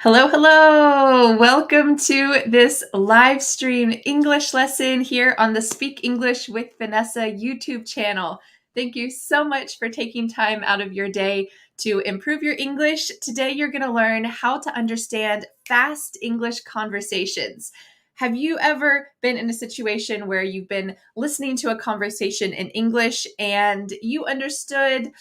Hello, hello. Welcome to this live stream English lesson here on the Speak English with Vanessa YouTube channel. Thank you so much for taking time out of your day to improve your English. Today, you're going to learn how to understand fast English conversations. Have you ever been in a situation where you've been listening to a conversation in English and you understood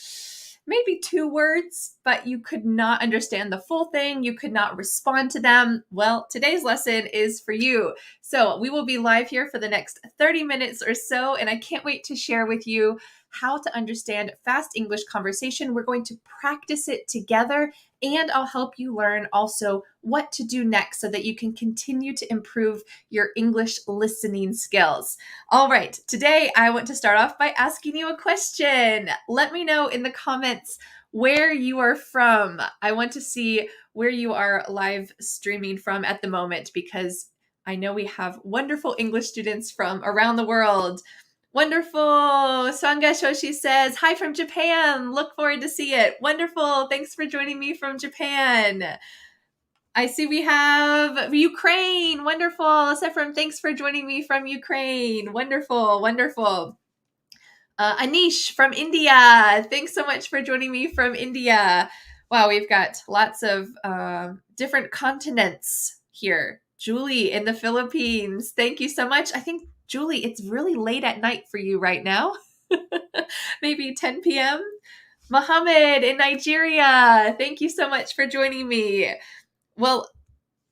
maybe 2 words, but you could not understand the full thing? You could not respond to them. Well, today's lesson is for you. So we will be live here for the next 30 minutes or so, and I can't wait to share with you how to understand fast English conversation. We're going to practice it together, and I'll help you learn also what to do next so that you can continue to improve your English listening skills. All right, today I want to start off by asking you a question. Let me know in the comments where you are from. I want to see where you are live streaming from at the moment because I know we have wonderful English students from around the world. Wonderful. Sanga Shoshi says, hi from Japan. Look forward to see it. Wonderful. Thanks for joining me from Japan. I see we have Ukraine. Wonderful. Sephram, thanks for joining me from Ukraine. Wonderful, wonderful. Anish from India. Thanks so much for joining me from India. Wow, we've got lots of different continents here. Julie in the Philippines. Thank you so much. I think, Julie, it's really late at night for you right now. Maybe 10 p.m. Mohammed in Nigeria. Thank you so much for joining me. Well,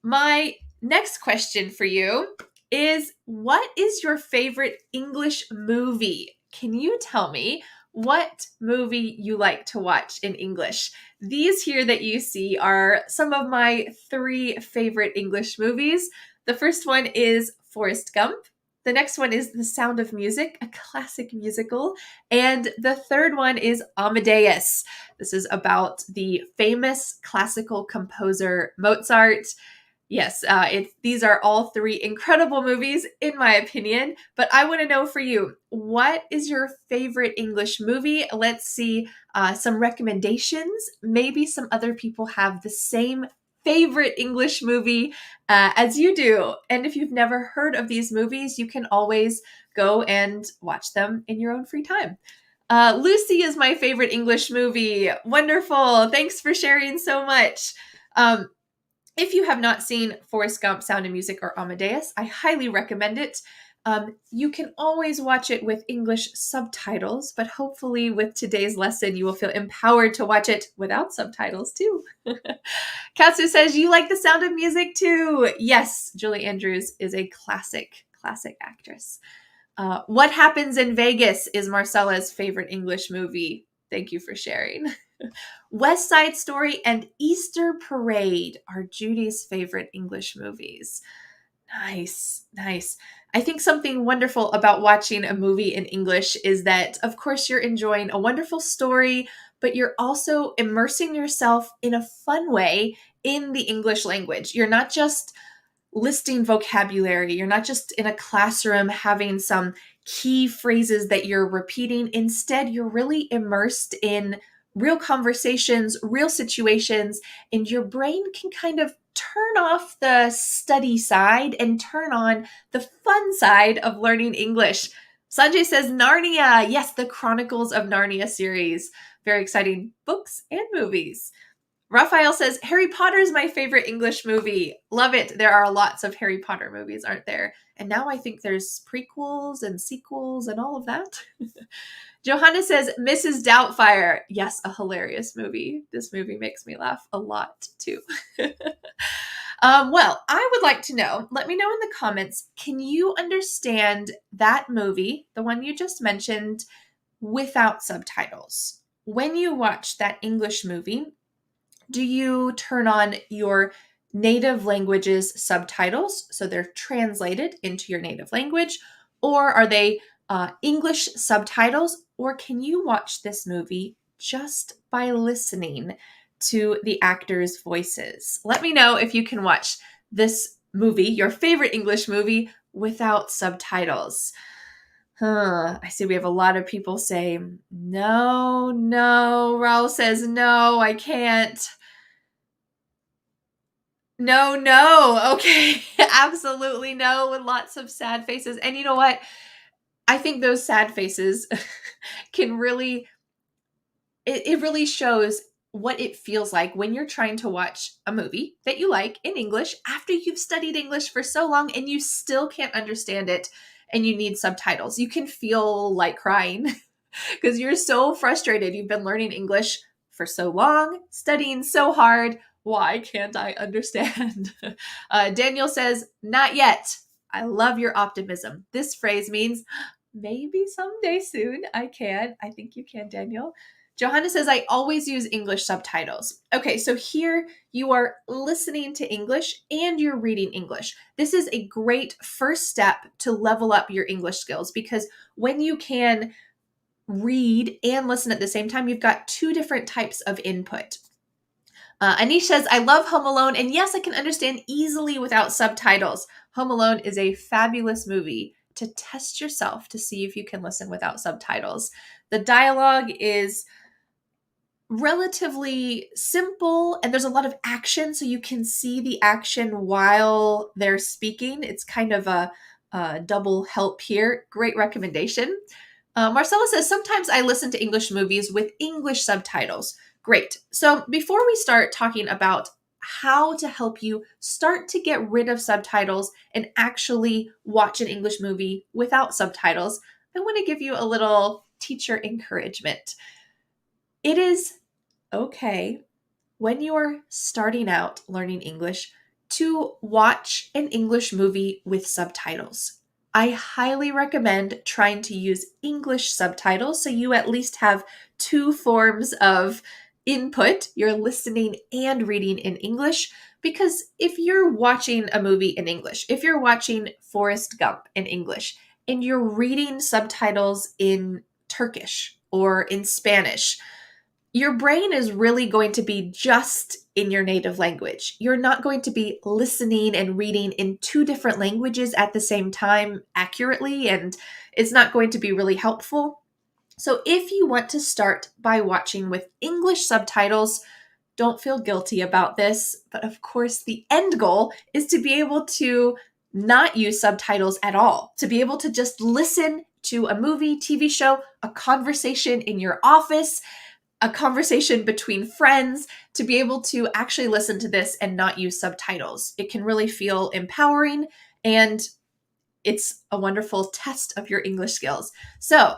my next question for you is, what is your favorite English movie? Can you tell me what movie you like to watch in English? These here that you see are some of my 3 favorite English movies. The first one is Forrest Gump. The next one is The Sound of Music, a classic musical. And the third one is Amadeus. This is about the famous classical composer Mozart. Yes, these are all 3 incredible movies, in my opinion. But I want to know for you, what is your favorite English movie? Let's see some recommendations. Maybe some other people have the same favorite English movie as you do. And if you've never heard of these movies, you can always go and watch them in your own free time. Lucy is my favorite English movie. Wonderful. Thanks for sharing so much. If you have not seen Forrest Gump, Sound of Music, or Amadeus, I highly recommend it. You can always watch it with English subtitles, but hopefully with today's lesson, you will feel empowered to watch it without subtitles too. Katsu says, you like The Sound of Music too. Yes, Julie Andrews is a classic actress. What Happens in Vegas is Marcella's favorite English movie. Thank you for sharing. West Side Story and Easter Parade are Judy's favorite English movies. Nice, nice. I think something wonderful about watching a movie in English is that, of course, you're enjoying a wonderful story, but you're also immersing yourself in a fun way in the English language. You're not just listing vocabulary. You're not just in a classroom having some key phrases that you're repeating. Instead, you're really immersed in real conversations, real situations, and your brain can kind of turn off the study side and turn on the fun side of learning English. Sanjay says Narnia. Yes, the Chronicles of Narnia series. Very exciting books and movies. Raphael says, Harry Potter is my favorite English movie. Love it. There are lots of Harry Potter movies, aren't there? And now I think there's prequels and sequels and all of that. Johanna says, Mrs. Doubtfire. Yes, a hilarious movie. This movie makes me laugh a lot, too. Well, I would like to know, let me know in the comments, can you understand that movie, the one you just mentioned, without subtitles? When you watch that English movie, do you turn on your native language's subtitles so they're translated into your native language, or are they English subtitles, or can you watch this movie just by listening to the actors' voices? Let me know if you can watch this movie, your favorite English movie, without subtitles. I see we have a lot of people say, no. Raul says, no, I can't. No, no. Okay. Absolutely no, with lots of sad faces. And you know what? I think those sad faces can really it really shows what it feels like when you're trying to watch a movie that you like in English after you've studied English for so long and you still can't understand it and you need subtitles. You can feel like crying because you're so frustrated. You've been learning English for so long, studying so hard. Why can't I understand? Daniel says, not yet. I love your optimism. This phrase means maybe someday soon I can. I think you can, Daniel. Johanna says, I always use English subtitles. Okay, so here you are listening to English and you're reading English. This is a great first step to level up your English skills because when you can read and listen at the same time, you've got two different types of input. Anish says, I love Home Alone, and yes, I can understand easily without subtitles. Home Alone is a fabulous movie to test yourself to see if you can listen without subtitles. The dialogue is relatively simple and there's a lot of action, so you can see the action while they're speaking. It's kind of a double help here. Great recommendation. Marcella says, sometimes I listen to English movies with English subtitles. Great. So before we start talking about how to help you start to get rid of subtitles and actually watch an English movie without subtitles, I want to give you a little teacher encouragement. It is okay when you're starting out learning English to watch an English movie with subtitles. I highly recommend trying to use English subtitles so you at least have two forms of input. You're listening and reading in English because if you're watching a movie in English, if you're watching Forrest Gump in English and you're reading subtitles in Turkish or in Spanish, your brain is really going to be just in your native language. You're not going to be listening and reading in two different languages at the same time accurately, and it's not going to be really helpful. So, if you want to start by watching with English subtitles, don't feel guilty about this. But of course, the end goal is to be able to not use subtitles at all, to be able to just listen to a movie, TV show, a conversation in your office, a conversation between friends, to be able to actually listen to this and not use subtitles. It can really feel empowering and it's a wonderful test of your English skills. So,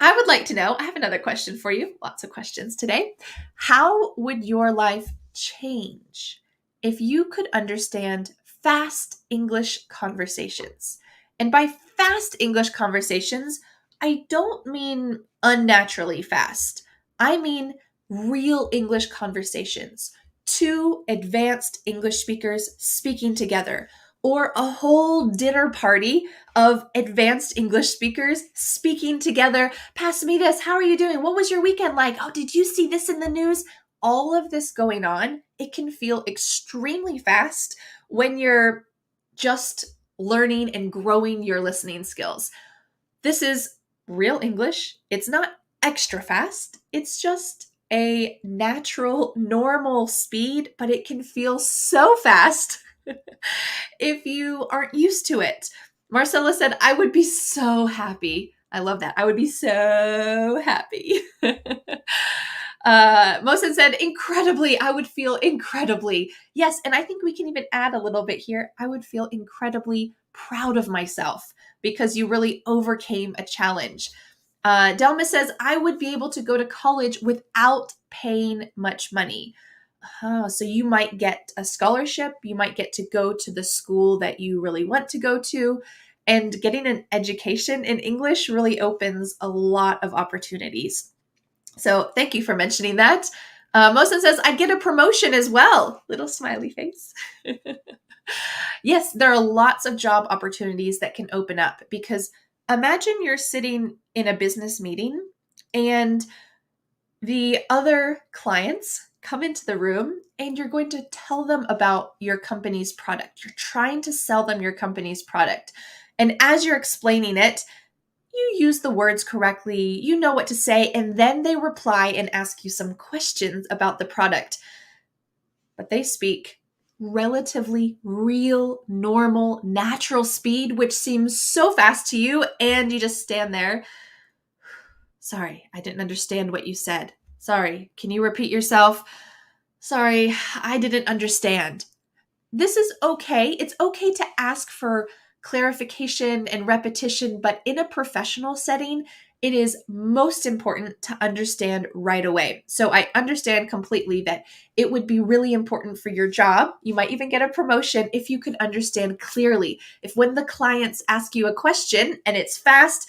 I would like to know, I have another question for you. Lots of questions today. How would your life change if you could understand fast English conversations? And by fast English conversations, I don't mean unnaturally fast. I mean real English conversations. Two advanced English speakers speaking together, or a whole dinner party of advanced English speakers speaking together. Pass me this. How are you doing? What was your weekend like? Oh, did you see this in the news? All of this going on, it can feel extremely fast when you're just learning and growing your listening skills. This is real English. It's not extra fast. It's just a natural, normal speed, but it can feel so fast if you aren't used to it. Marcella said, I would be so happy. I love that. I would be so happy. Mosen said, incredibly. I would feel incredibly. Yes, and I think we can even add a little bit here. I would feel incredibly proud of myself because you really overcame a challenge. Delma says, I would be able to go to college without paying much money. So you might get a scholarship, you might get to go to the school that you really want to go to, and getting an education in English really opens a lot of opportunities. So thank you for mentioning that. Mosen says, I get a promotion as well. Little smiley face. Yes, there are lots of job opportunities that can open up because imagine you're sitting in a business meeting and the other clients come into the room and you're going to tell them about your company's product. You're trying to sell them your company's product. And as you're explaining it, you use the words correctly, you know what to say, and then they reply and ask you some questions about the product. But they speak relatively real, normal, natural speed, which seems so fast to you, and you just stand there. Sorry, I didn't understand what you said. Sorry, can you repeat yourself? Sorry, I didn't understand. This is okay. It's okay to ask for clarification and repetition, but in a professional setting, it is most important to understand right away. So I understand completely that it would be really important for your job. You might even get a promotion if you could understand clearly. If when the clients ask you a question and it's fast,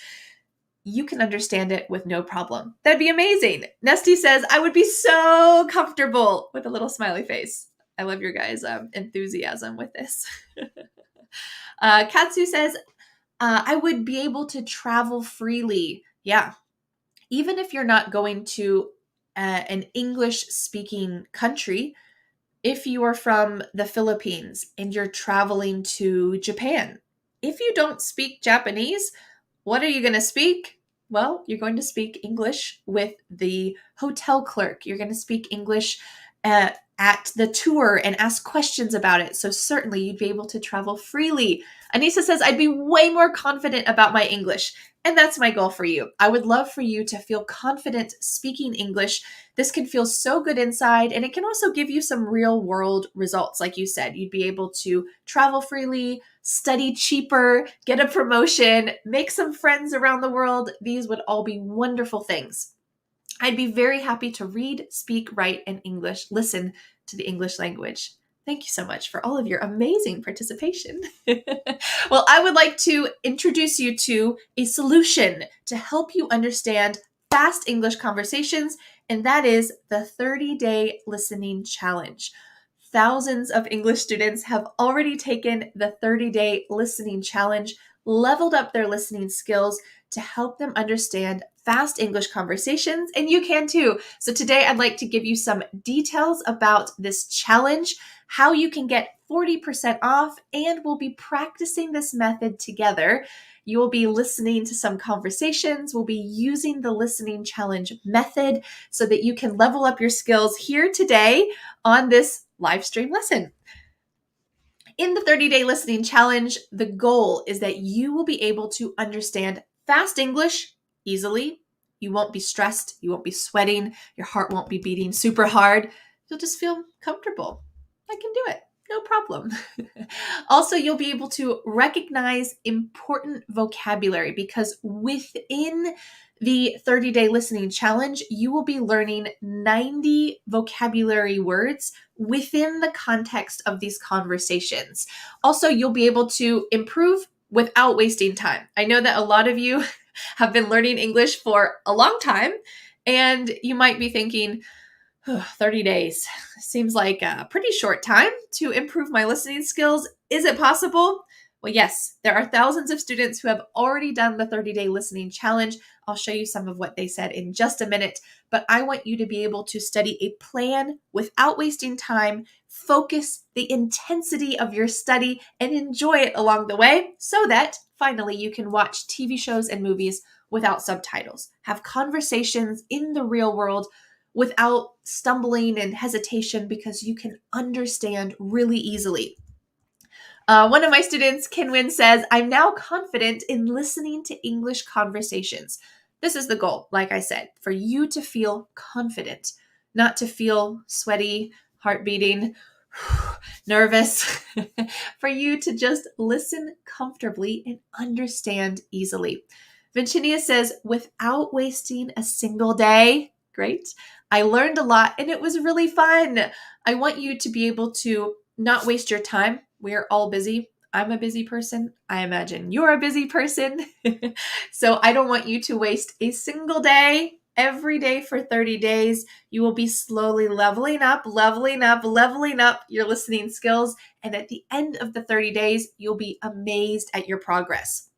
you can understand it with no problem. That'd be amazing. Nesty says, I would be so comfortable, with a little smiley face. I love your guys' enthusiasm with this. Katsu says, I would be able to travel freely. Yeah. Even if you're not going to an English speaking country, if you are from the Philippines and you're traveling to Japan, if you don't speak Japanese, what are you going to speak? Well, you're going to speak English with the hotel clerk. You're going to speak English at the tour and ask questions about it. So certainly you'd be able to travel freely. Anissa says, I'd be way more confident about my English. And that's my goal for you. I would love for you to feel confident speaking English. This can feel so good inside, and it can also give you some real world results. Like you said, you'd be able to travel freely, study cheaper, get a promotion, make some friends around the world. These would all be wonderful things. I'd be very happy to read, speak, write, and English, listen to the English language. Thank you so much for all of your amazing participation. Well, I would like to introduce you to a solution to help you understand fast English conversations, and that is the 30-day listening challenge. Thousands of English students have already taken the 30-day listening challenge, leveled up their listening skills to help them understand fast English conversations, and you can too. So today I'd like to give you some details about this challenge, how you can get 40% off, and we'll be practicing this method together. You will be listening to some conversations. We'll be using the listening challenge method so that you can level up your skills here today on this live stream lesson. In the 30-day listening challenge, the goal is that you will be able to understand fast English easily. You won't be stressed. You won't be sweating. Your heart won't be beating super hard. You'll just feel comfortable. I can do it. No problem. Also, you'll be able to recognize important vocabulary because within the 30-day listening challenge, you will be learning 90 vocabulary words within the context of these conversations. Also, you'll be able to improve without wasting time. I know that a lot of you have been learning English for a long time, and you might be thinking, 30 days seems like a pretty short time to improve my listening skills. Is it possible? Well, yes, there are thousands of students who have already done the 30-day listening challenge. I'll show you some of what they said in just a minute, but I want you to be able to study a plan without wasting time, focus the intensity of your study, and enjoy it along the way so that finally you can watch TV shows and movies without subtitles, have conversations in the real world without stumbling and hesitation because you can understand really easily. One of my students, Kinwin, says, I'm now confident in listening to English conversations. This is the goal, like I said, for you to feel confident, not to feel sweaty, heart beating, nervous, for you to just listen comfortably and understand easily. Virginia says, without wasting a single day, great. I learned a lot and it was really fun. I want you to be able to not waste your time. We're all busy. I'm a busy person. I imagine you're a busy person. So I don't want you to waste a single day. Every day for 30 days, you will be slowly leveling up your listening skills. And at the end of the 30 days, you'll be amazed at your progress.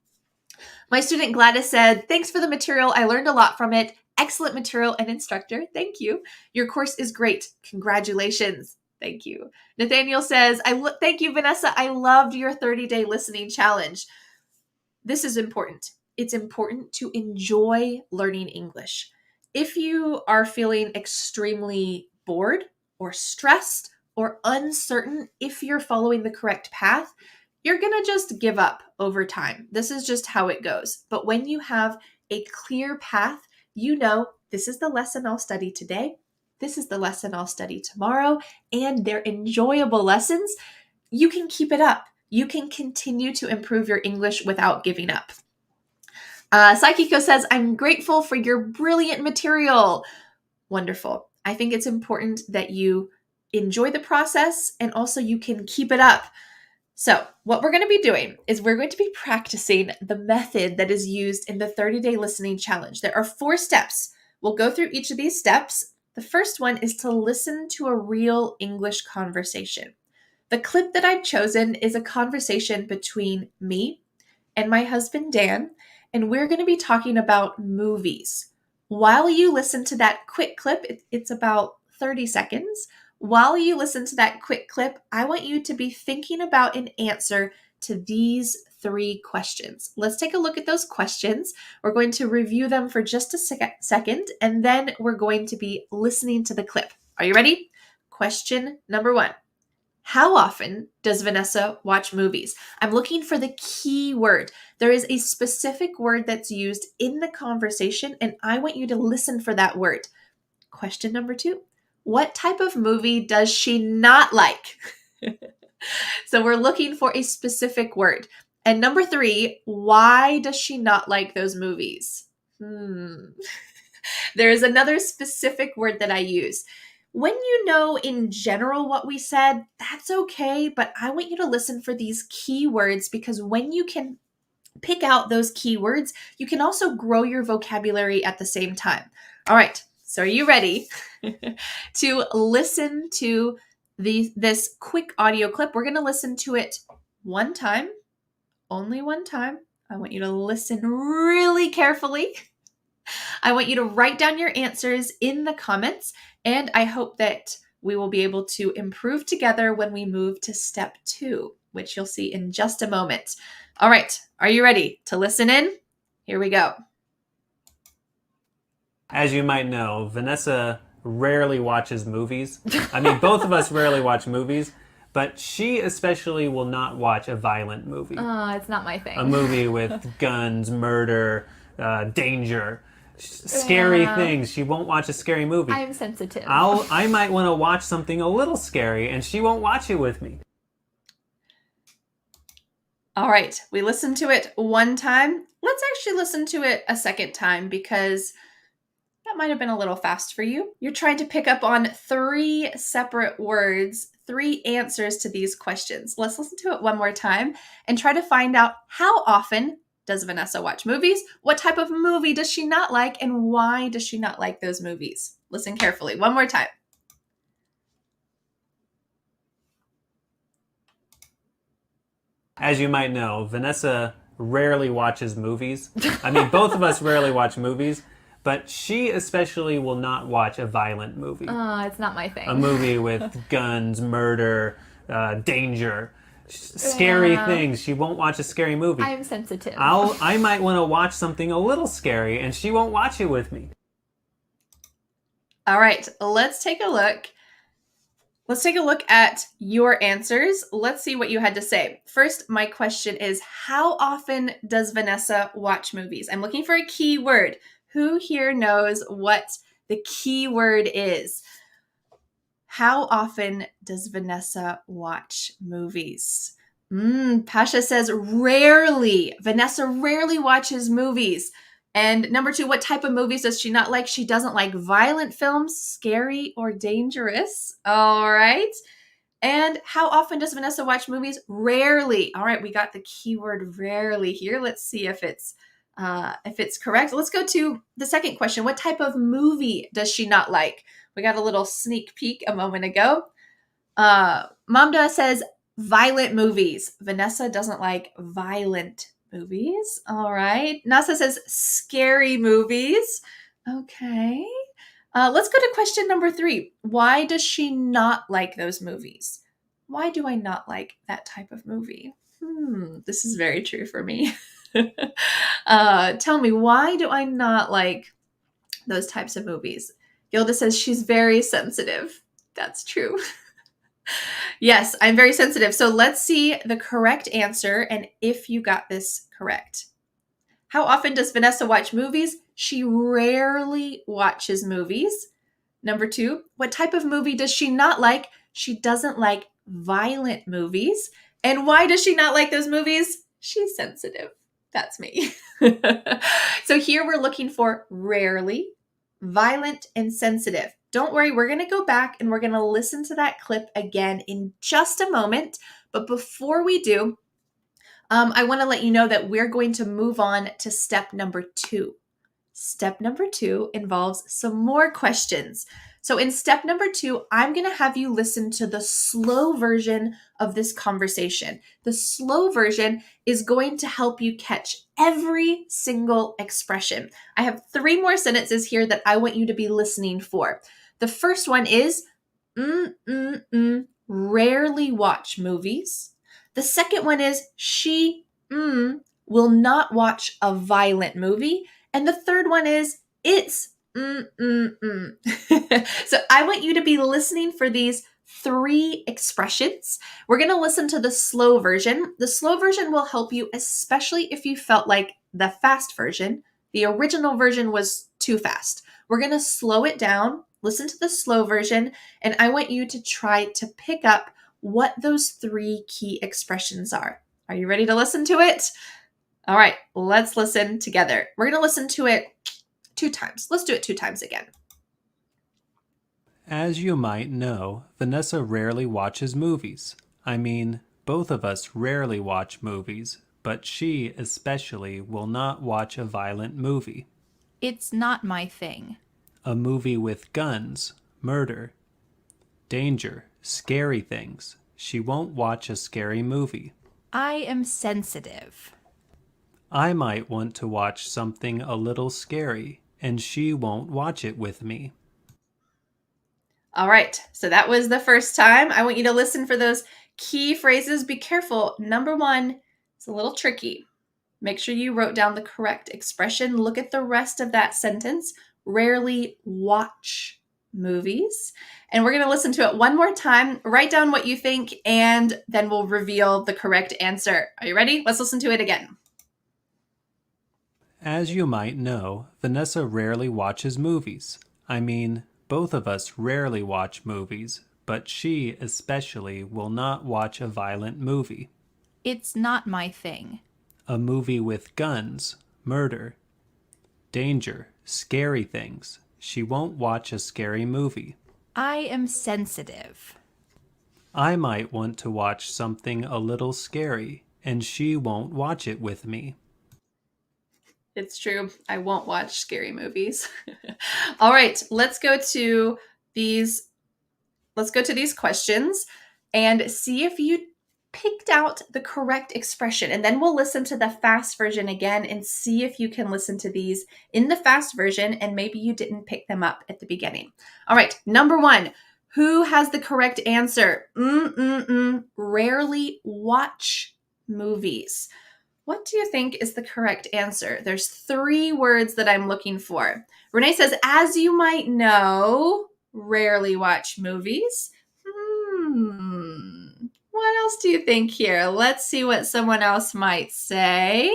My student Gladys said, thanks for the material. I learned a lot from it. Excellent material and instructor. Thank you. Your course is great. Congratulations. Thank you. Nathaniel says, thank you, Vanessa. I loved your 30-day listening challenge. This is important. It's important to enjoy learning English. If you are feeling extremely bored or stressed or uncertain if you're following the correct path, you're going to just give up over time. This is just how it goes. But when you have a clear path, you know, this is the lesson I'll study today. This is the lesson I'll study tomorrow, and they're enjoyable lessons. You can keep it up. You can continue to improve your English without giving up. Saikiko says, I'm grateful for your brilliant material. Wonderful. I think it's important that you enjoy the process and also you can keep it up. So what we're going to be doing is we're going to be practicing the method that is used in the 30-day listening challenge. There are 4 steps. We'll go through each of these steps. The first one is to listen to a real English conversation. The clip that I've chosen is a conversation between me and my husband, Dan, and we're going to be talking about movies. While you listen to that quick clip, it's about 30 seconds. While you listen to that quick clip, I want you to be thinking about an answer to these 3 questions. Let's take a look at those questions. We're going to review them for just a second, and then we're going to be listening to the clip. Are you ready? Question number 1. How often does Vanessa watch movies? I'm looking for the key word. There is a specific word that's used in the conversation, and I want you to listen for that word. Question number 2. What type of movie does she not like? So we're looking for a specific word. And number 3, why does she not like those movies? There is another specific word that I use. When you know in general what we said, that's okay, but I want you to listen for these key words because when you can pick out those key words, you can also grow your vocabulary at the same time. All right, so are you ready to listen to this quick audio clip? We're going to listen to it one time, only one time. I want you to listen really carefully. I want you to write down your answers in the comments, and I hope that we will be able to improve together when we move to step 2, which you'll see in just a moment. All right, are you ready to listen in? Here we go. As you might know, Vanessa rarely watches movies. I mean, both of us rarely watch movies, but she especially will not watch a violent movie. Oh, it's not my thing. A movie with guns, murder, danger, scary things. She won't watch a scary movie. I'm sensitive. I might want to watch something a little scary, and she won't watch it with me. All right, we listened to it one time. Let's actually listen to it a second time because that might have been a little fast for you. You're trying to pick up on 3 separate words, 3 answers to these questions. Let's listen to it one more time and try to find out how often does Vanessa watch movies? What type of movie does she not like? And why does she not like those movies? Listen carefully. One more time. As you might know, Vanessa rarely watches movies. I mean, both of us rarely watch movies, but she especially will not watch a violent movie. Oh, it's not my thing. A movie with guns, murder, danger, scary things. She won't watch a scary movie. I'm sensitive. I might want to watch something a little scary, and she won't watch it with me. All right, let's take a look. Let's take a look at your answers. Let's see what you had to say. First, my question is, how often does Vanessa watch movies? I'm looking for a key word. Who here knows what the key word is? How often does Vanessa watch movies? Pasha says rarely. Vanessa rarely watches movies. And number 2, what type of movies does she not like? She doesn't like violent films, scary or dangerous. All right. And how often does Vanessa watch movies? Rarely. All right, we got the keyword rarely here. Let's see if it's correct. Let's go to the second question. What type of movie does she not like? We got a little sneak peek a moment ago. Mamda says violent movies. Vanessa doesn't like violent movies. All right. Nasa says scary movies. Okay. Let's go to question number 3. Why does she not like those movies? Why do I not like that type of movie? This is very true for me. Tell me, why do I not like those types of movies? Gilda says she's very sensitive. That's true. Yes, I'm very sensitive. So let's see the correct answer and if you got this correct. How often does Vanessa watch movies? She rarely watches movies. Number 2, what type of movie does she not like? She doesn't like violent movies. And why does she not like those movies? She's sensitive. That's me. So here we're looking for rarely, violent, and sensitive. Don't worry, we're going to go back and we're going to listen to that clip again in just a moment. But before we do, I want to let you know that we're going to move on to step number 2. Step number 2 involves some more questions. So in step number 2, I'm going to have you listen to the slow version of this conversation. The slow version is going to help you catch every single expression. I have 3 more sentences here that I want you to be listening for. The first one is, rarely watch movies. The second one is, she will not watch a violent movie. And the third one is, it's So I want you to be listening for these 3 expressions. We're going to listen to the slow version. The slow version will help you, especially if you felt like the fast version, the original version was too fast. We're going to slow it down, listen to the slow version, and I want you to try to pick up what those 3 key expressions are. Are you ready to listen to it? All right, let's listen together. We're going to listen to it 2 times. Let's do it 2 times again. As you might know, Vanessa rarely watches movies. I mean, both of us rarely watch movies, but she especially will not watch a violent movie. It's not my thing. A movie with guns, murder, danger, scary things. She won't watch a scary movie. I am sensitive. I might want to watch something a little scary, and she won't watch it with me. All right, so that was the first time. I want you to listen for those key phrases. Be careful. Number 1, it's a little tricky. Make sure you wrote down the correct expression. Look at the rest of that sentence. Rarely watch movies. And we're going to listen to it one more time. Write down what you think, and then we'll reveal the correct answer. Are you ready? Let's listen to it again. As you might know, Vanessa rarely watches movies. I mean, both of us rarely watch movies, but she especially will not watch a violent movie. It's not my thing. A movie with guns, murder, danger, scary things. She won't watch a scary movie. I am sensitive. I might want to watch something a little scary, and she won't watch it with me. It's true. I won't watch scary movies. All right, let's go to these questions and see if you picked out the correct expression. And then we'll listen to the fast version again and see if you can listen to these in the fast version and maybe you didn't pick them up at the beginning. All right, number 1. Who has the correct answer? Rarely watch movies. What do you think is the correct answer? There's 3 words that I'm looking for. Renee says, as you might know, rarely watch movies. What else do you think here? Let's see what someone else might say.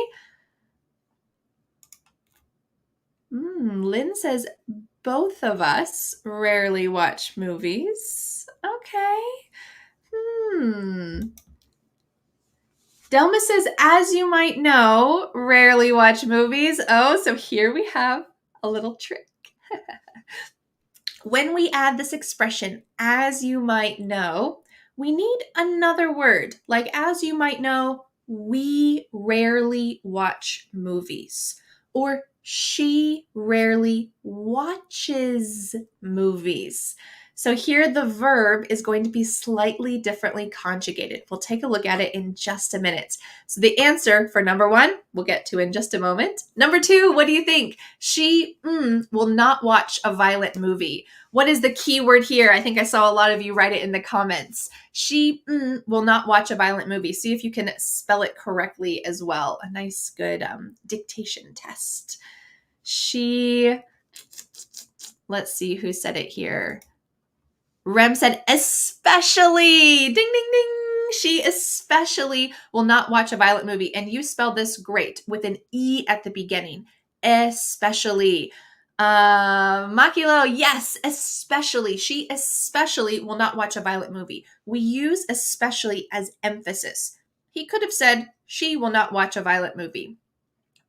Lynn says, both of us rarely watch movies. Okay. Delma says, as you might know, rarely watch movies. Oh, so here we have a little trick. When we add this expression, as you might know, we need another word. Like, as you might know, we rarely watch movies. Or she rarely watches movies. So here the verb is going to be slightly differently conjugated. We'll take a look at it in just a minute. So the answer for number 1, we'll get to in just a moment. Number 2, what do you think? She will not watch a violent movie. What is the key word here? I think I saw a lot of you write it in the comments. She will not watch a violent movie. See if you can spell it correctly as well. A nice, good dictation test. Let's see who said it here. Rem said, especially. Ding, ding, ding. She especially will not watch a Violet movie. And you spelled this great with an E at the beginning. Especially. Makilo, yes, especially. She especially will not watch a Violet movie. We use especially as emphasis. He could have said, she will not watch a Violet movie.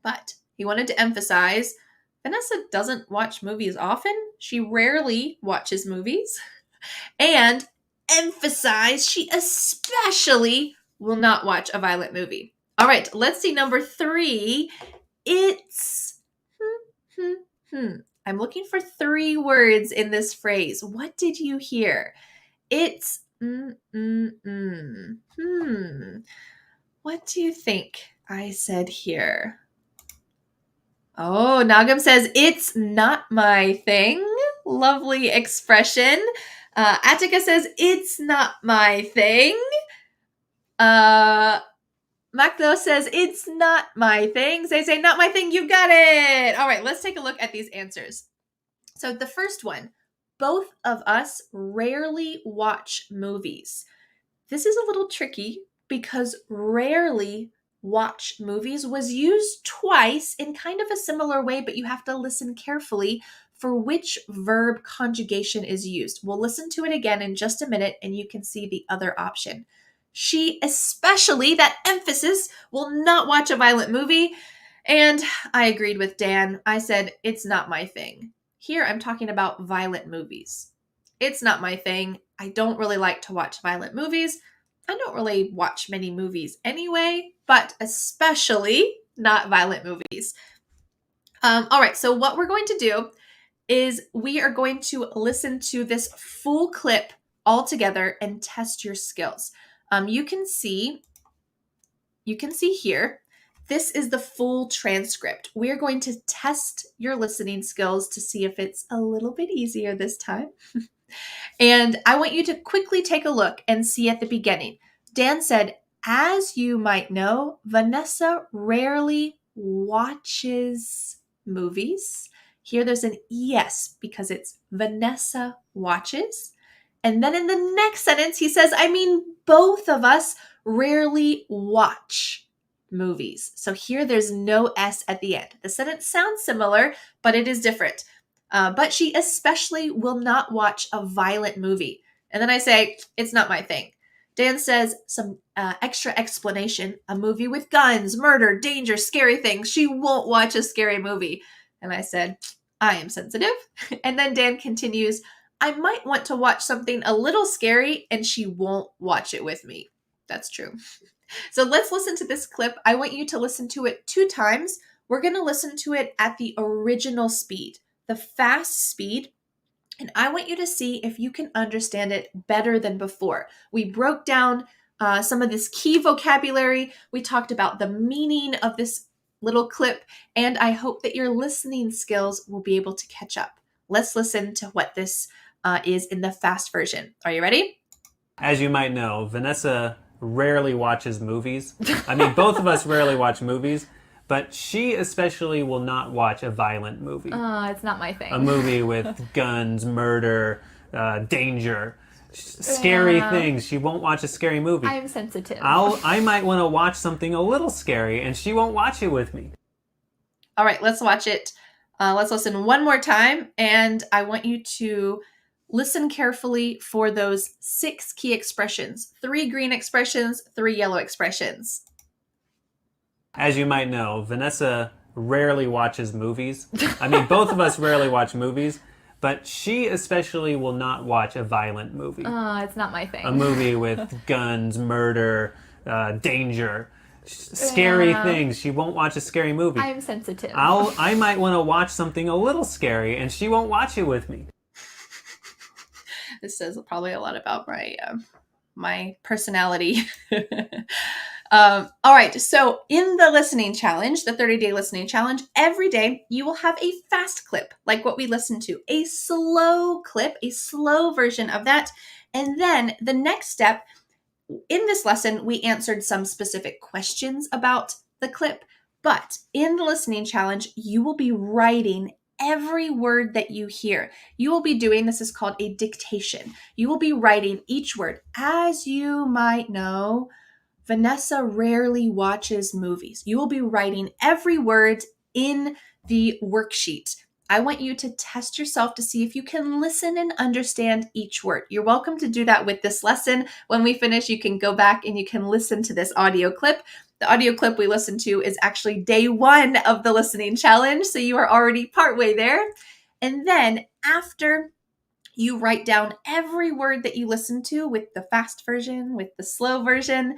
But he wanted to emphasize, Vanessa doesn't watch movies often. She rarely watches movies. And emphasize, she especially will not watch a Violet movie. All right, let's see number 3. It's I'm looking for 3 words in this phrase. What did you hear? It's What do you think I said here? Oh, Nagam says, it's not my thing. Lovely expression. Attica says, it's not my thing. Maklo says, it's not my thing. Say, not my thing. You got it. All right, let's take a look at these answers. So the first one, both of us rarely watch movies. This is a little tricky because rarely watch movies was used twice in kind of a similar way, but you have to listen carefully for which verb conjugation is used. We'll listen to it again in just a minute and you can see the other option. She especially, that emphasis, will not watch a Violet movie. And I agreed with Dan. I said, it's not my thing. Here I'm talking about Violet movies. It's not my thing. I don't really like to watch Violet movies. I don't really watch many movies anyway, but especially not Violet movies. All right, so what we're going to do is we are going to listen to this full clip all together and test your skills. You can see here, this is the full transcript. We're going to test your listening skills to see if it's a little bit easier this time. And I want you to quickly take a look and see at the beginning. Dan said, as you might know, Vanessa rarely watches movies. Here there's an ES because it's Vanessa watches. And then in the next sentence, he says, I mean, both of us rarely watch movies. So here there's no S at the end. The sentence sounds similar, but it is different. But she especially will not watch a Violet movie. And then I say, it's not my thing. Dan says some extra explanation, a movie with guns, murder, danger, scary things. She won't watch a scary movie. And I said, I am sensitive. And then Dan continues, I might want to watch something a little scary and she won't watch it with me. That's true. So let's listen to this clip. I want you to listen to it 2 times. We're going to listen to it at the original speed, the fast speed, and I want you to see if you can understand it better than before. We broke down some of this key vocabulary. We talked about the meaning of this little clip, and I hope that your listening skills will be able to catch up. Let's listen to what this is in the fast version. Are you ready? As you might know, Vanessa rarely watches movies. I mean, both of us rarely watch movies. But she especially will not watch a violent movie. Oh, it's not my thing. A movie with guns, murder, danger, scary things. She won't watch a scary movie. I am sensitive. I might want to watch something a little scary, and she won't watch it with me. All right, let's watch it. Let's listen one more time, and I want you to listen carefully for those 6 key expressions. 3 green expressions, 3 yellow expressions. As you might know, Vanessa rarely watches movies. I mean, both of us rarely watch movies, but she especially will not watch a violent movie. Oh, it's not my thing. A movie with guns, murder, danger, scary things. She won't watch a scary movie. I am sensitive. I might want to watch something a little scary, and she won't watch it with me. This says probably a lot about my personality. All right, so in the listening challenge, the 30-day listening challenge, every day you will have a fast clip, like what we listened to, a slow clip, a slow version of that. And then the next step, in this lesson, we answered some specific questions about the clip, but in the listening challenge, you will be writing every word that you hear. You will be doing, this is called a dictation. You will be writing each word. As you might know, Vanessa rarely watches movies. You will be writing every word in the worksheet. I want you to test yourself to see if you can listen and understand each word. You're welcome to do that with this lesson. When we finish, you can go back and you can listen to this audio clip. The audio clip we listened to is actually day 1 of the listening challenge, so you are already partway there. And then after you write down every word that you listen to with the fast version, with the slow version,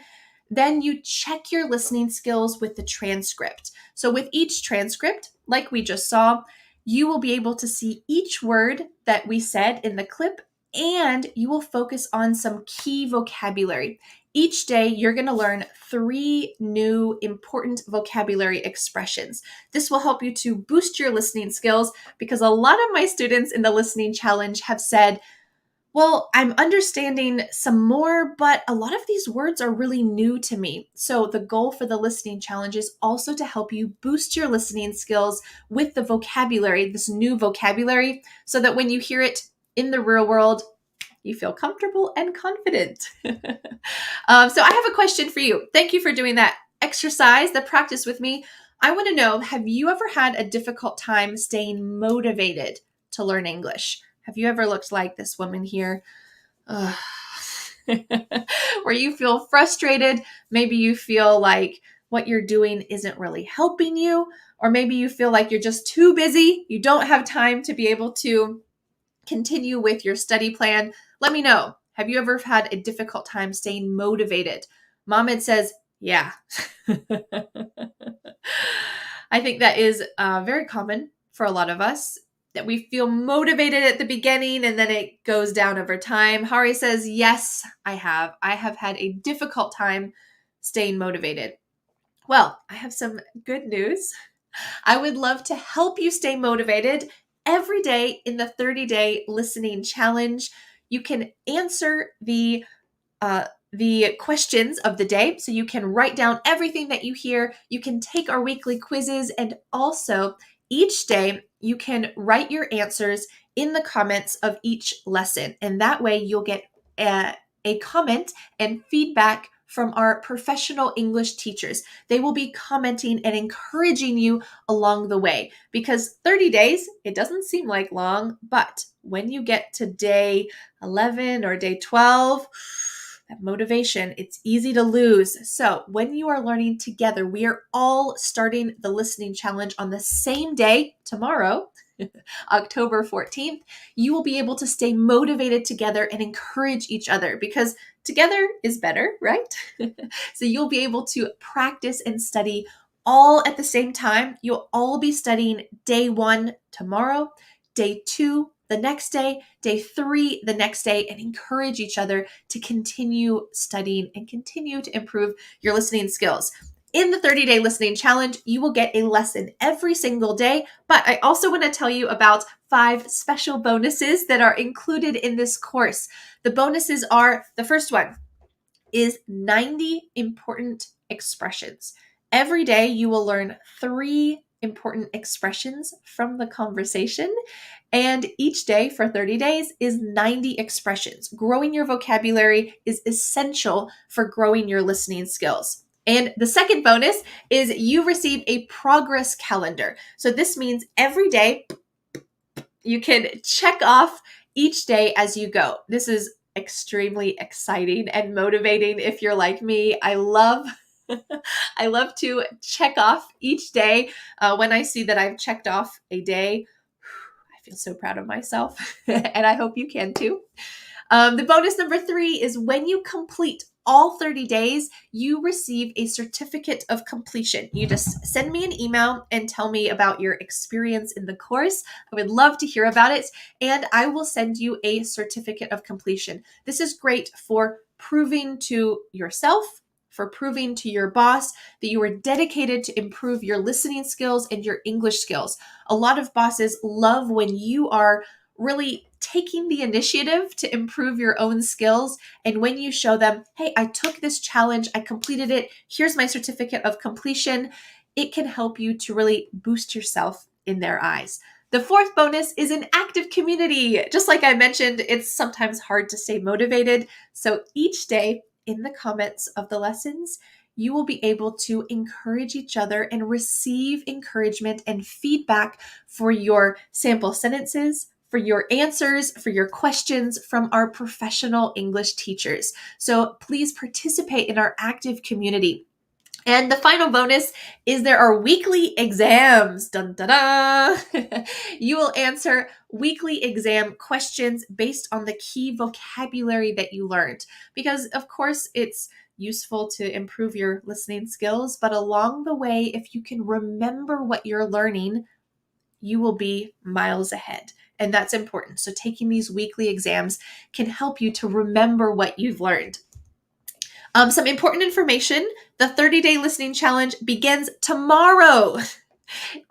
then you check your listening skills with the transcript. So with each transcript, like we just saw, you will be able to see each word that we said in the clip, and you will focus on some key vocabulary. Each day, you're going to learn 3 new important vocabulary expressions. This will help you to boost your listening skills because a lot of my students in the listening challenge have said, well, I'm understanding some more, but a lot of these words are really new to me. So the goal for the listening challenge is also to help you boost your listening skills with the vocabulary, this new vocabulary, so that when you hear it in the real world, you feel comfortable and confident. So I have a question for you. Thank you for doing that exercise, the practice with me. I want to know, have you ever had a difficult time staying motivated to learn English? Have you ever looked like this woman here? Where you feel frustrated, maybe you feel like what you're doing isn't really helping you, or maybe you feel like you're just too busy, you don't have time to be able to continue with your study plan. Let me know. Have you ever had a difficult time staying motivated? Mohammed says, yeah. I think that is very common for a lot of us, that we feel motivated at the beginning and then it goes down over time. Hari says, yes, I have. I have had a difficult time staying motivated. Well, I have some good news. I would love to help you stay motivated every day in the 30-day listening challenge. You can answer the questions of the day. So you can write down everything that you hear. You can take our weekly quizzes, and also each day you can write your answers in the comments of each lesson. And that way you'll get a comment and feedback from our professional English teachers. They will be commenting and encouraging you along the way, because 30 days, it doesn't seem like long, but when you get to day 11 or day 12, that motivation, it's easy to lose. So when you are learning together, we are all starting the listening challenge on the same day tomorrow, October 14th. You will be able to stay motivated together and encourage each other, because together is better, right? So you'll be able to practice and study all at the same time. You'll all be studying day 1 tomorrow, day 2 the next day, day 3 the next day, and encourage each other to continue studying and continue to improve your listening skills. In the 30-day listening challenge, you will get a lesson every single day, but I also want to tell you about 5 special bonuses that are included in this course. The bonuses are, the first one is 90 important expressions. Every day you will learn 3 important expressions from the conversation, and each day for 30 days is 90 expressions. Growing your vocabulary is essential for growing your listening skills. And the second bonus is you receive a progress calendar. So this means every day you can check off each day as you go. This is extremely exciting and motivating if you're like me. I love to check off each day. When I see that I've checked off a day, I feel so proud of myself, and I hope you can too. The bonus number 3 is when you complete all 30 days, you receive a certificate of completion. You just send me an email and tell me about your experience in the course. I would love to hear about it, and I will send you a certificate of completion. This is great for proving to yourself, for proving to your boss that you are dedicated to improve your listening skills and your English skills. A lot of bosses love when you are really taking the initiative to improve your own skills. And when you show them, hey, I took this challenge, I completed it, here's my certificate of completion, it can help you to really boost yourself in their eyes. The fourth bonus is an active community. Just like I mentioned, it's sometimes hard to stay motivated. So each day in the comments of the lessons, you will be able to encourage each other and receive encouragement and feedback for your sample sentences, for your answers, for your questions from our professional English teachers. So please participate in our active community. And the final bonus is there are weekly exams. Dun, da, da. You will answer weekly exam questions based on the key vocabulary that you learned. Because, of course, it's useful to improve your listening skills, but along the way, if you can remember what you're learning, you will be miles ahead. And that's important. So taking these weekly exams can help you to remember what you've learned. Some important information. The 30-day listening challenge begins tomorrow,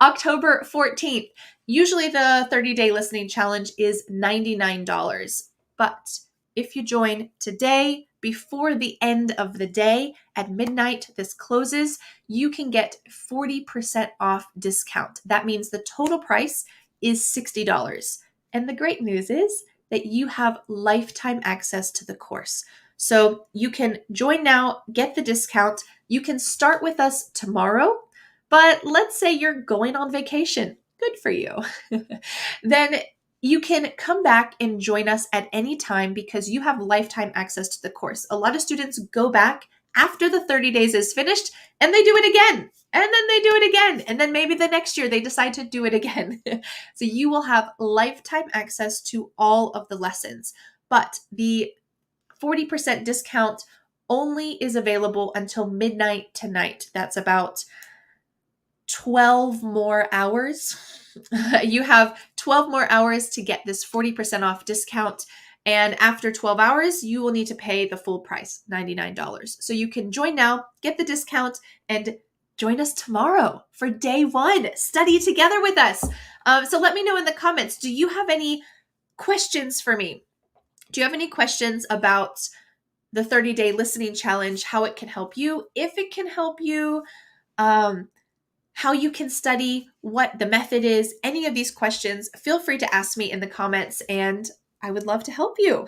October 14th. Usually the 30-day listening challenge is $99. But if you join today, before the end of the day at midnight, this closes, you can get 40% off discount. That means the total price is $60. And the great news is that you have lifetime access to the course. So you can join now, get the discount. You can start with us tomorrow, but let's say you're going on vacation. Good for you. Then you can come back and join us at any time because you have lifetime access to the course. A lot of students go back after the 30 days is finished and they do it again. And then they do it again. And then maybe the next year they decide to do it again. So you will have lifetime access to all of the lessons. But the 40% discount only is available until midnight tonight. That's about 12 more hours. You have 12 more hours to get this 40% off discount. And after 12 hours, you will need to pay the full price, $99. So you can join now, get the discount, and join us tomorrow for day one. Study together with us. So let me know in the comments, do you have any questions for me? Do you have any questions about the 30-day listening challenge, how it can help you, if it can help you, how you can study, what the method is, any of these questions, feel free to ask me in the comments and I would love to help you.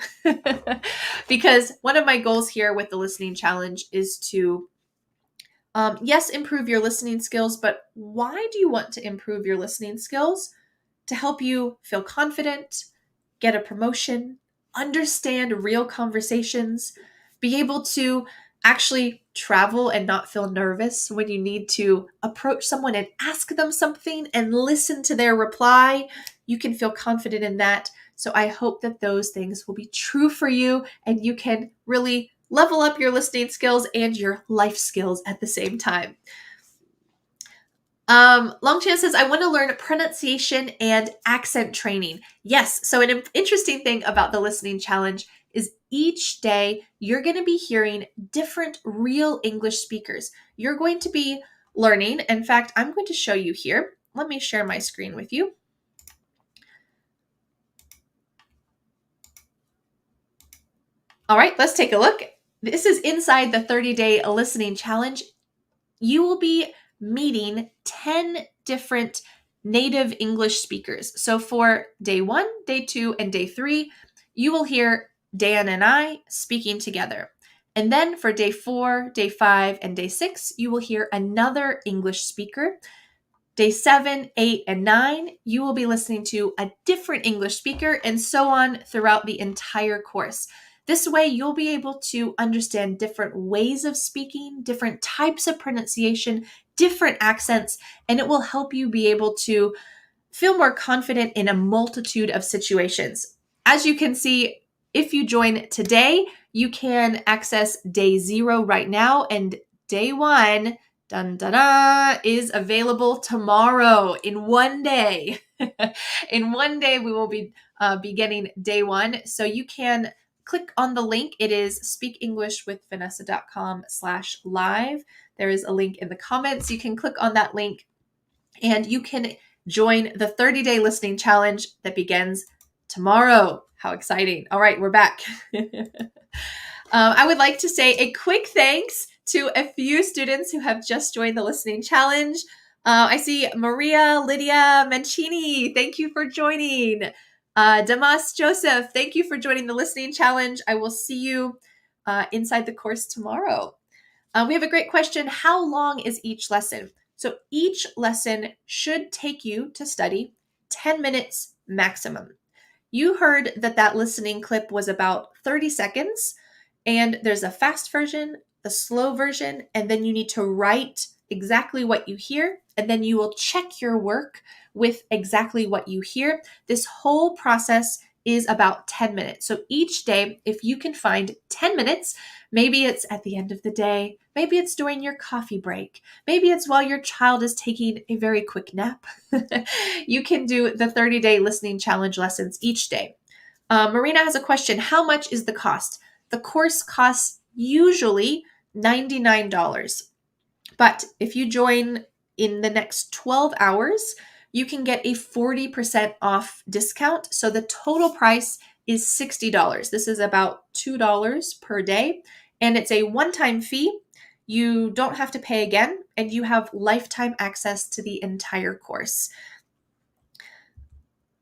Because one of my goals here with the listening challenge is to, yes, improve your listening skills, but why do you want to improve your listening skills? To help you feel confident, get a promotion, understand real conversations, be able to actually travel and not feel nervous when you need to approach someone and ask them something and listen to their reply. You can feel confident in that. So I hope that those things will be true for you and you can really level up your listening skills and your life skills at the same time. Longchan says, I want to learn pronunciation and accent training. Yes. So an interesting thing about the listening challenge is each day you're going to be hearing different real English speakers. You're going to be learning. In fact, I'm going to show you here. Let me share my screen with you. All right, let's take a look. This is inside the 30-day listening challenge. You will be meeting 10 different native English speakers. So for day 1, day 2, and day 3, you will hear Dan and I speaking together. And then for day 4, day 5, and day 6, you will hear another English speaker. Day 7, 8, and 9, you will be listening to a different English speaker, and so on throughout the entire course. This way, you'll be able to understand different ways of speaking, different types of pronunciation, different accents, and it will help you be able to feel more confident in a multitude of situations. As you can see, if you join today, you can access day 0 right now, and day 1 is available tomorrow in one day. In one day, we will be beginning day 1. So you can click on the link. It is speakenglishwithvanessa.com/live. There is a link in the comments. You can click on that link and you can join the 30-day listening challenge that begins tomorrow. How exciting. All right, we're back. I would like to say a quick thanks to a few students who have just joined the listening challenge. I see Maria Lydia Mancini. Thank you for joining. Damas Joseph, thank you for joining the listening challenge. I will see you inside the course tomorrow. We have a great question. How long is each lesson? So each lesson should take you to study 10 minutes maximum. You heard that listening clip was about 30 seconds, and there's a fast version, the slow version, and then you need to write exactly what you hear, and then you will check your work with exactly what you hear. This whole process is about 10 minutes. So each day, if you can find 10 minutes, maybe it's at the end of the day, maybe it's during your coffee break, maybe it's while your child is taking a very quick nap. You can do the 30-day listening challenge lessons each day. Marina has a question. How much is the cost? The course costs usually $99. But if you join in the next 12 hours, you can get a 40% off discount. So the total price is $60. This is about $2 per day, and it's a one-time fee. You don't have to pay again, and you have lifetime access to the entire course.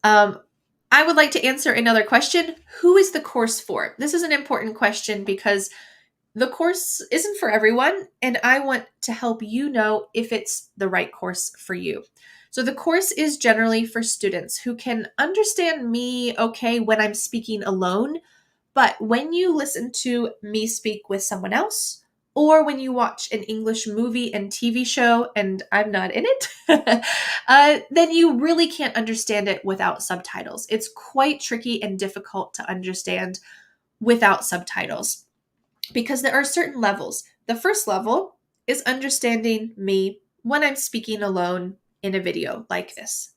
I would like to answer another question. Who is the course for? This is an important question because the course isn't for everyone, and I want to help you know if it's the right course for you. So the course is generally for students who can understand me okay when I'm speaking alone, but when you listen to me speak with someone else, or when you watch an English movie and TV show and I'm not in it, then you really can't understand it without subtitles. It's quite tricky and difficult to understand without subtitles because there are certain levels. The first level is understanding me when I'm speaking alone in a video like this.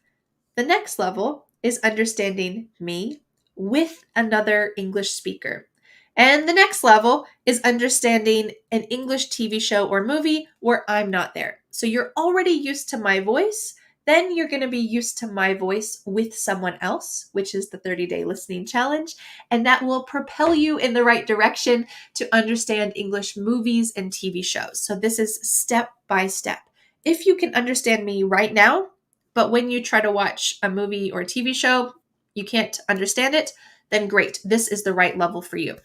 The next level is understanding me with another English speaker. And the next level is understanding an English TV show or movie where I'm not there. So you're already used to my voice. Then you're going to be used to my voice with someone else, which is the 30-day listening challenge. And that will propel you in the right direction to understand English movies and TV shows. So this is step by step. If you can understand me right now, but when you try to watch a movie or a TV show, you can't understand it, then great. This is the right level for you.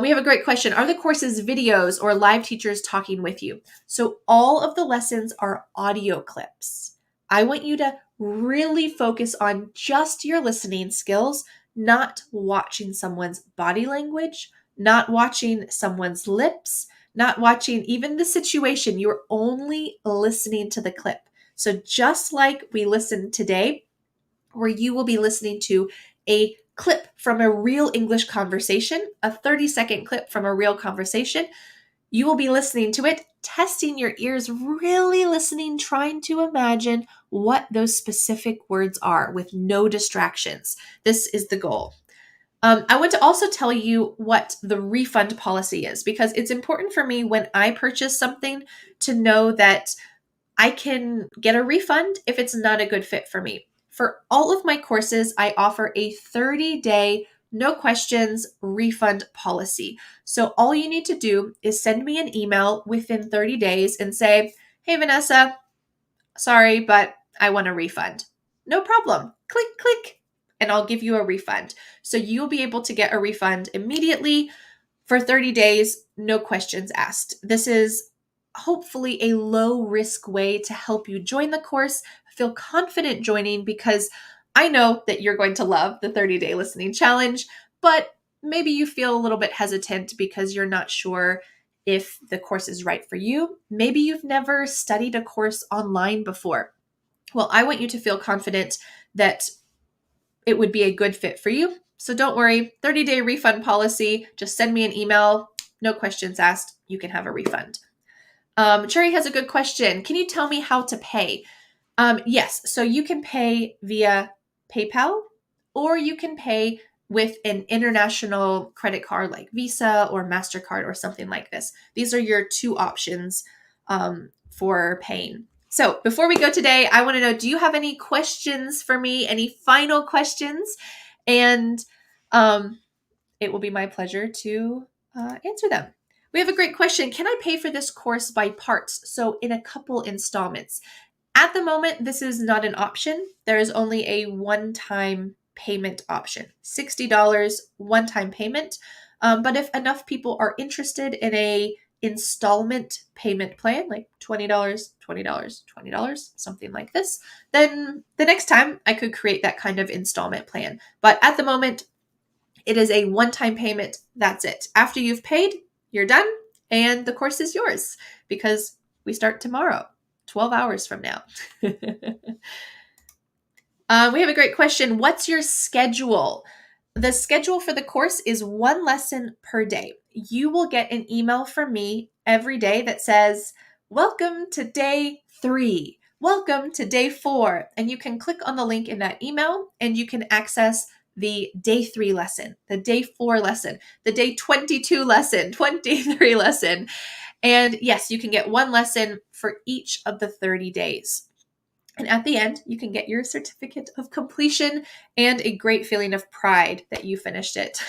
We have a great question. Are the courses videos or live teachers talking with you? So all of the lessons are audio clips. I want you to really focus on just your listening skills, not watching someone's body language, not watching someone's lips, not watching even the situation. You're only listening to the clip. So just like we listened today, where you will be listening to a clip from a real English conversation, a 30-second clip from a real conversation, you will be listening to it, testing your ears, really listening, trying to imagine what those specific words are with no distractions. This is the goal. I want to also tell you what the refund policy is because it's important for me when I purchase something to know that I can get a refund if it's not a good fit for me. For all of my courses, I offer a 30-day, no questions refund policy. So all you need to do is send me an email within 30 days and say, hey, Vanessa, sorry, but I want a refund. No problem. Click, click, and I'll give you a refund. So you'll be able to get a refund immediately for 30 days, no questions asked. This is hopefully a low risk way to help you join the course, feel confident joining because I know that you're going to love the 30-day listening challenge, but maybe you feel a little bit hesitant because you're not sure if the course is right for you. Maybe you've never studied a course online before. Well, I want you to feel confident that it would be a good fit for you. So don't worry, 30-day refund policy. Just send me an email. No questions asked. You can have a refund. Cherry has a good question. Can you tell me how to pay? Yes. So you can pay via PayPal or you can pay with an international credit card like Visa or MasterCard or something like this. These are your two options for paying. So before we go today, I want to know, do you have any questions for me? Any final questions? And it will be my pleasure to answer them. We have a great question. Can I pay for this course by parts? So in a couple installments? At the moment, this is not an option. There is only a one-time payment option, $60 one-time payment. But if enough people are interested in a installment payment plan, like $20, $20, $20, something like this, then the next time I could create that kind of installment plan. But at the moment, it is a one-time payment. That's it. After you've paid, you're done, and the course is yours because we start tomorrow, 12 hours from now. We have a great question. What's your schedule? The schedule for the course is one lesson per day. You will get an email from me every day that says, welcome to day 3, welcome to day 4. And you can click on the link in that email and you can access the day 3 lesson, the day 4 lesson, the day 22 lesson, 23 lesson. And yes, you can get one lesson for each of the 30 days. And at the end, you can get your certificate of completion and a great feeling of pride that you finished it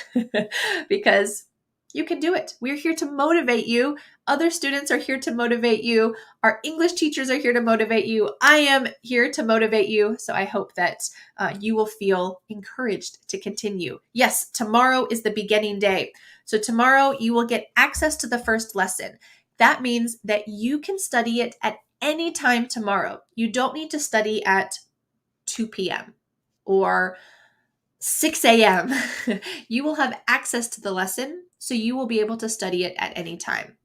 because you can do it. We're here to motivate you. Other students are here to motivate you. Our English teachers are here to motivate you. I am here to motivate you. So I hope that you will feel encouraged to continue. Yes, tomorrow is the beginning day. So tomorrow you will get access to the first lesson. That means that you can study it at any time tomorrow. You don't need to study at 2 p.m. or 6 a.m. You will have access to the lesson, so you will be able to study it at any time.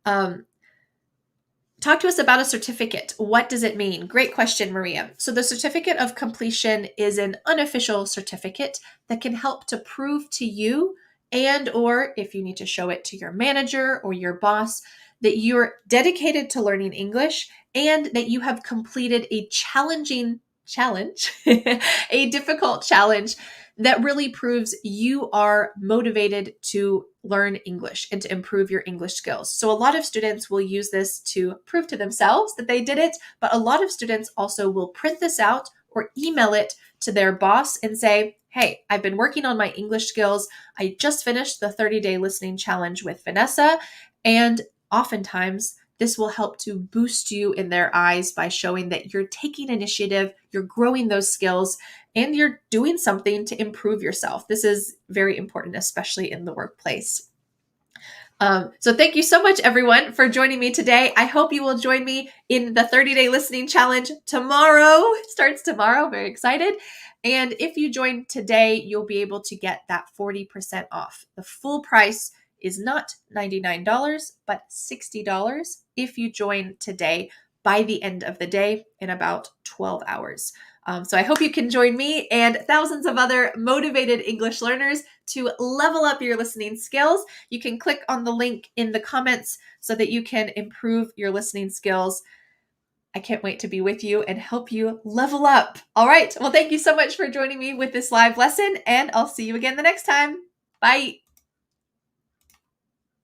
Talk to us about a certificate. What does it mean? Great question, Maria. So the certificate of completion is an unofficial certificate that can help to prove to you or if you need to show it to your manager or your boss that you're dedicated to learning English and that you have completed a challenging challenge, a difficult challenge that really proves you are motivated to learn English and to improve your English skills. So a lot of students will use this to prove to themselves that they did it, but a lot of students also will print this out or email it to their boss and say, hey, I've been working on my English skills. I just finished the 30-day listening challenge with Vanessa, and oftentimes, this will help to boost you in their eyes by showing that you're taking initiative, you're growing those skills, and you're doing something to improve yourself. This is very important, especially in the workplace. So thank you so much, everyone, for joining me today. I hope you will join me in the 30-day listening challenge tomorrow. It starts tomorrow. Very excited. And if you join today, you'll be able to get that 40% off. The full price is not $99, but $60 if you join today by the end of the day in about 12 hours. So I hope you can join me and thousands of other motivated English learners to level up your listening skills. You can click on the link in the comments so that you can improve your listening skills. I can't wait to be with you and help you level up. All right. Well, thank you so much for joining me with this live lesson, and I'll see you again the next time. Bye.